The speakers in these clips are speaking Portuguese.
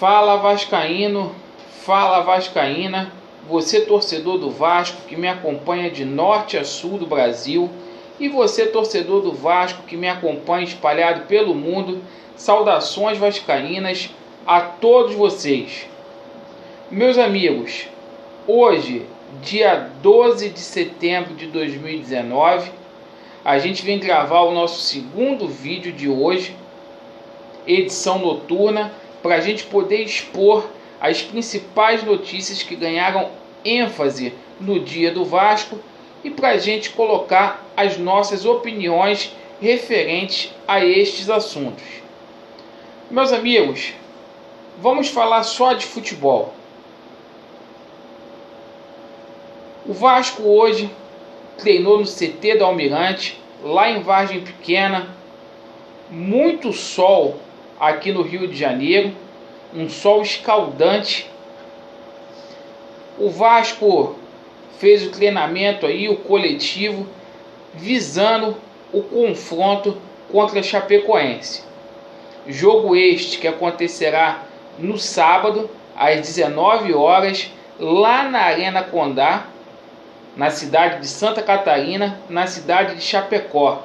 Fala vascaíno, fala vascaína, você torcedor do Vasco que me acompanha de norte a sul do Brasil e você torcedor do Vasco que me acompanha espalhado pelo mundo, saudações vascaínas a todos vocês. Meus amigos, hoje, dia 12 de setembro de 2019, a gente vem gravar o nosso segundo vídeo de hoje, edição noturna, para a gente poder expor as principais notícias que ganharam ênfase no dia do Vasco e para a gente colocar as nossas opiniões referentes a estes assuntos. Meus amigos, vamos falar só de futebol. O Vasco hoje treinou no CT do Almirante, lá em Vargem Pequena, muito sol aqui no Rio de Janeiro, um sol escaldante. O Vasco fez o treinamento aí, o coletivo, visando o confronto contra a Chapecoense. Jogo este que acontecerá no sábado, às 19 horas, lá na Arena Condá, na cidade de Santa Catarina, na cidade de Chapecó.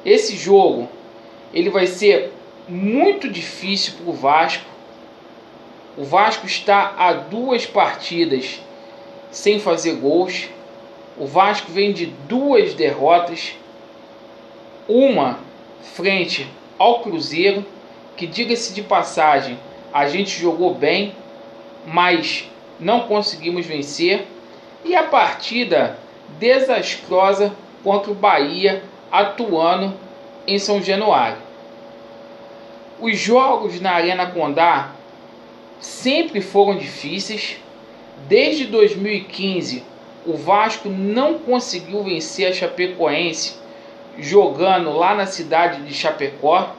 Esse jogo ele vai ser muito difícil para o Vasco. O Vasco está a 2 partidas sem fazer gols. O Vasco vem de 2 derrotas. Uma frente ao Cruzeiro, que, diga-se de passagem, a gente jogou bem, mas não conseguimos vencer. E a partida desastrosa contra o Bahia, atuando em São Januário. Os jogos na Arena Condá sempre foram difíceis. Desde 2015, o Vasco não conseguiu vencer a Chapecoense jogando lá na cidade de Chapecó.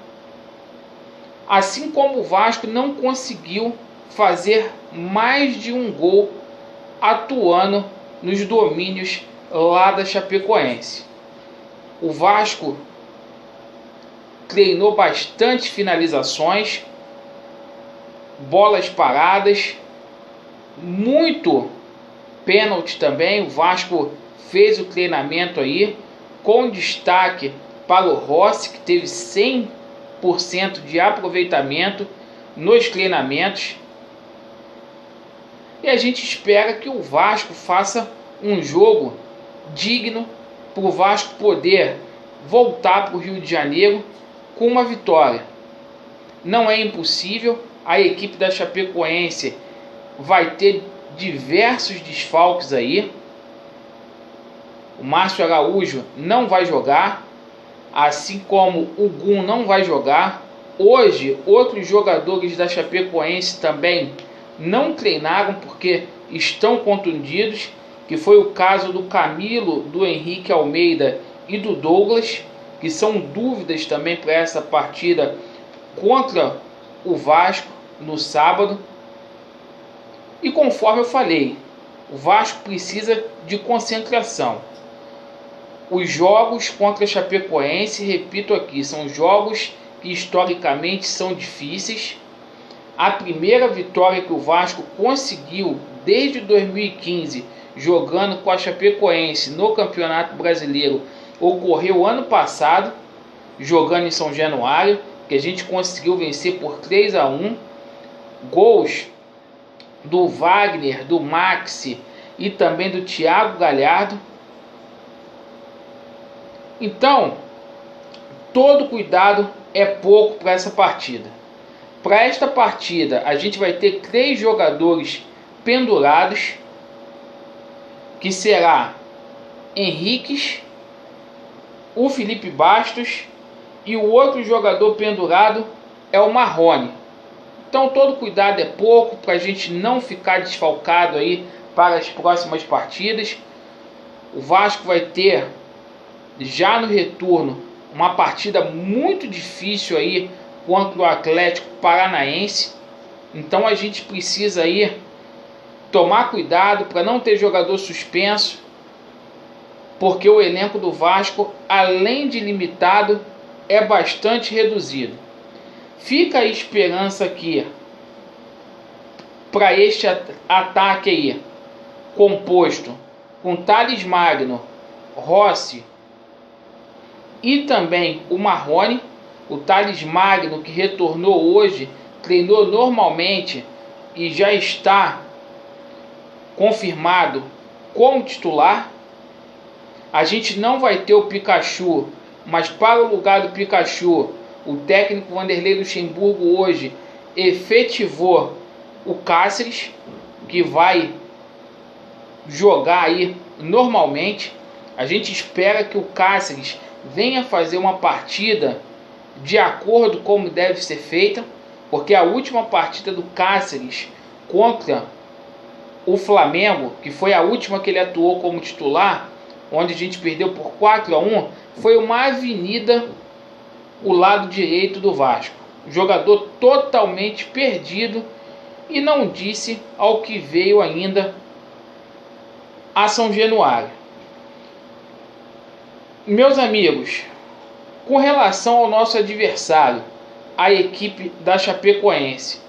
Assim como o Vasco não conseguiu fazer mais de um gol atuando nos domínios lá da Chapecoense. O Vasco treinou bastante finalizações, bolas paradas, muito pênalti também. O Vasco fez o treinamento aí, com destaque para o Rossi, que teve 100% de aproveitamento nos treinamentos. E a gente espera que o Vasco faça um jogo digno para o Vasco poder voltar para o Rio de Janeiro com uma vitória. Não é impossível, a equipe da Chapecoense vai ter diversos desfalques aí. O Márcio Araújo não vai jogar, assim como o Gum não vai jogar. Hoje, outros jogadores da Chapecoense também não treinaram porque estão contundidos, que foi o caso do Camilo, do Henrique Almeida e do Douglas, que são dúvidas também para essa partida contra o Vasco no sábado. E conforme eu falei, o Vasco precisa de concentração. Os jogos contra a Chapecoense, repito aqui, são jogos que historicamente são difíceis. A primeira vitória que o Vasco conseguiu desde 2015, jogando com a Chapecoense no Campeonato Brasileiro, ocorreu ano passado, jogando em São Januário, que a gente conseguiu vencer por 3-1. Gols do Wagner, do Maxi e também do Thiago Galhardo. Então, todo cuidado é pouco para essa partida. Para esta partida, a gente vai ter 3 jogadores pendurados, que será Henriques, o Felipe Bastos e o outro jogador pendurado é o Marrone. Então todo cuidado é pouco para a gente não ficar desfalcado aí para as próximas partidas. O Vasco vai ter já no retorno uma partida muito difícil aí contra o Atlético Paranaense. Então a gente precisa aí tomar cuidado para não ter jogador suspenso, porque o elenco do Vasco, além de limitado, é bastante reduzido. Fica a esperança aqui para este ataque aí, composto com Thales Magno, Rossi e também o Marrone. O Thales Magno, que retornou hoje, treinou normalmente e já está confirmado como titular. A gente não vai ter o Pikachu, mas para o lugar do Pikachu, o técnico Vanderlei Luxemburgo hoje efetivou o Cáceres, que vai jogar aí normalmente. A gente espera que o Cáceres venha fazer uma partida de acordo como deve ser feita, porque a última partida do Cáceres contra o Flamengo, que foi a última que ele atuou como titular, onde a gente perdeu por 4-1, foi uma avenida o lado direito do Vasco. Jogador totalmente perdido e não disse ao que veio ainda a São Januário. Meus amigos, com relação ao nosso adversário, a equipe da Chapecoense,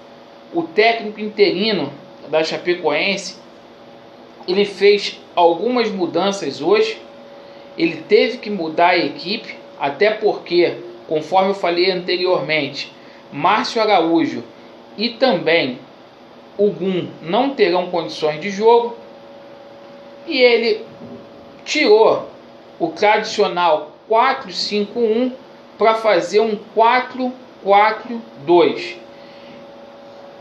o técnico interino da Chapecoense, ele fez algumas mudanças hoje. Ele teve que mudar a equipe, até porque, conforme eu falei anteriormente, Márcio Araújo e também o Gum não terão condições de jogo, e ele tirou o tradicional 4-5-1 para fazer um 4-4-2.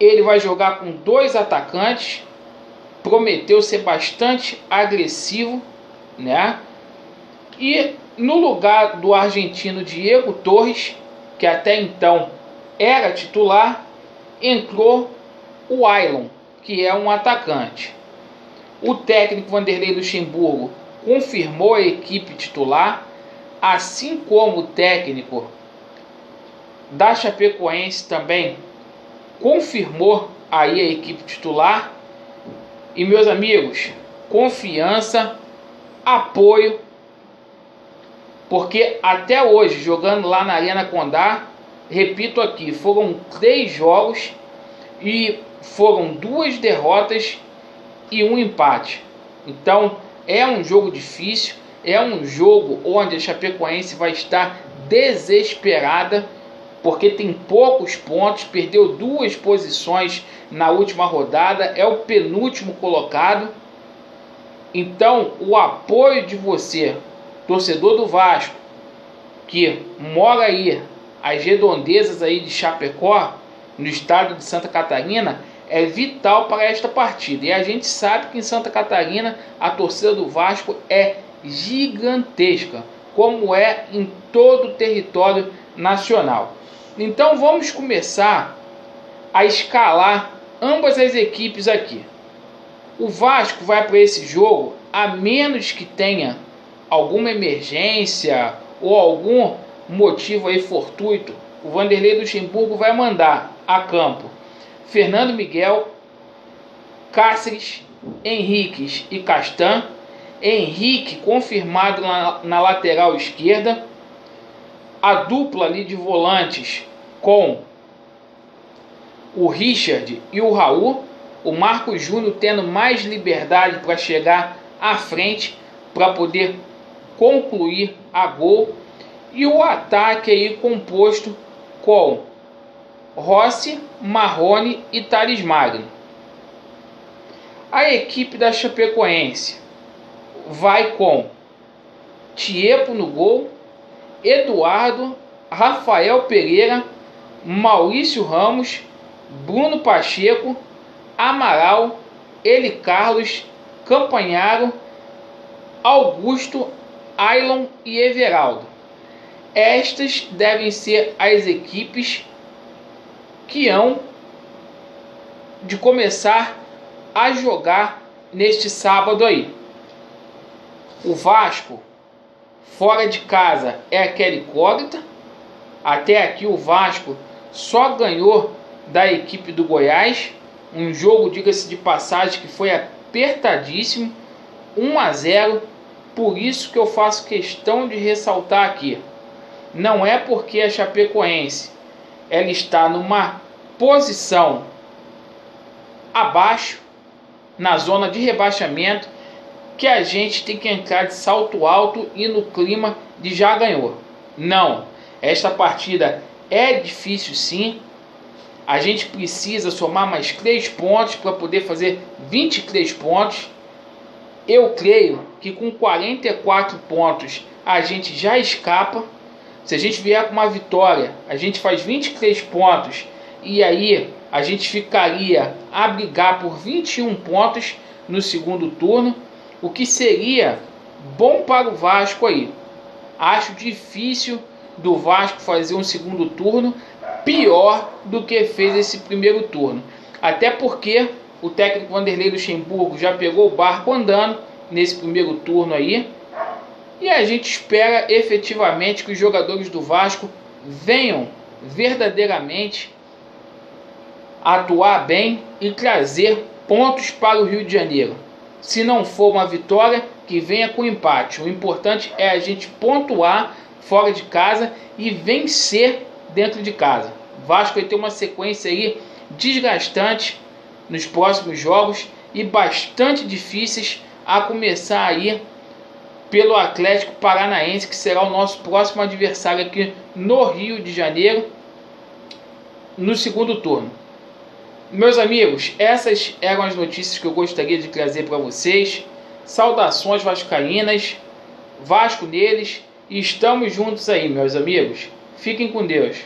Ele vai jogar com 2 atacantes, prometeu ser bastante agressivo, né? E no lugar do argentino Diego Torres, que até então era titular, entrou o Ailon, que é um atacante. O técnico Vanderlei Luxemburgo confirmou a equipe titular, assim como o técnico da Chapecoense também confirmou aí a equipe titular. E meus amigos, confiança, apoio, porque até hoje, jogando lá na Arena Condá, repito aqui, foram 3 jogos e foram 2 derrotas e 1 empate. Então é um jogo difícil, é um jogo onde a Chapecoense vai estar desesperada, porque tem poucos pontos, perdeu 2 posições na última rodada, é o penúltimo colocado. Então o apoio de você, torcedor do Vasco, que mora aí às redondezas aí de Chapecó, no estado de Santa Catarina, é vital para esta partida. E a gente sabe que em Santa Catarina a torcida do Vasco é gigantesca, como é em todo o território nacional. Então vamos começar a escalar ambas as equipes aqui. O Vasco vai para esse jogo, a menos que tenha alguma emergência ou algum motivo aí fortuito, o Vanderlei Luxemburgo vai mandar a campo Fernando Miguel, Cáceres, Henriques e Castan. Henrique confirmado na lateral esquerda, a dupla ali de volantes com o Richard e o Raul, o Marcos Júnior tendo mais liberdade para chegar à frente, para poder concluir a gol, e o ataque aí composto com Rossi, Marrone e Thales Magno. A equipe da Chapecoense vai com Tiepo no gol, Eduardo, Rafael Pereira, Maurício Ramos, Bruno Pacheco, Amaral, Eli Carlos, Campanharo, Augusto, Ailon e Everaldo. Estas devem ser as equipes que hão de começar a jogar neste sábado aí. O Vasco, fora de casa, é aquela incógnita. Até aqui o Vasco só ganhou da equipe do Goiás. Um jogo, diga-se de passagem, que foi apertadíssimo, 1-0. Por isso que eu faço questão de ressaltar aqui. Não é porque a Chapecoense ela está numa posição abaixo, na zona de rebaixamento, que a gente tem que entrar de salto alto e no clima de já ganhou. Não, esta partida é difícil sim. A gente precisa somar mais 3 pontos para poder fazer 23 pontos. Eu creio que com 44 pontos a gente já escapa. Se a gente vier com uma vitória, a gente faz 23 pontos e aí a gente ficaria a brigar por 21 pontos no segundo turno, o que seria bom para o Vasco aí. Acho difícil do Vasco fazer um segundo turno pior do que fez esse primeiro turno. Até porque o técnico Vanderlei Luxemburgo já pegou o barco andando nesse primeiro turno aí. E a gente espera efetivamente que os jogadores do Vasco venham verdadeiramente atuar bem e trazer pontos para o Rio de Janeiro. Se não for uma vitória, que venha com empate. O importante é a gente pontuar fora de casa e vencer dentro de casa. O Vasco vai ter uma sequência aí desgastante nos próximos jogos e bastante difíceis, a começar aí pelo Atlético Paranaense, que será o nosso próximo adversário aqui no Rio de Janeiro, no segundo turno. Meus amigos, essas eram as notícias que eu gostaria de trazer para vocês. Saudações vascaínas, Vasco neles, e estamos juntos aí, meus amigos. Fiquem com Deus.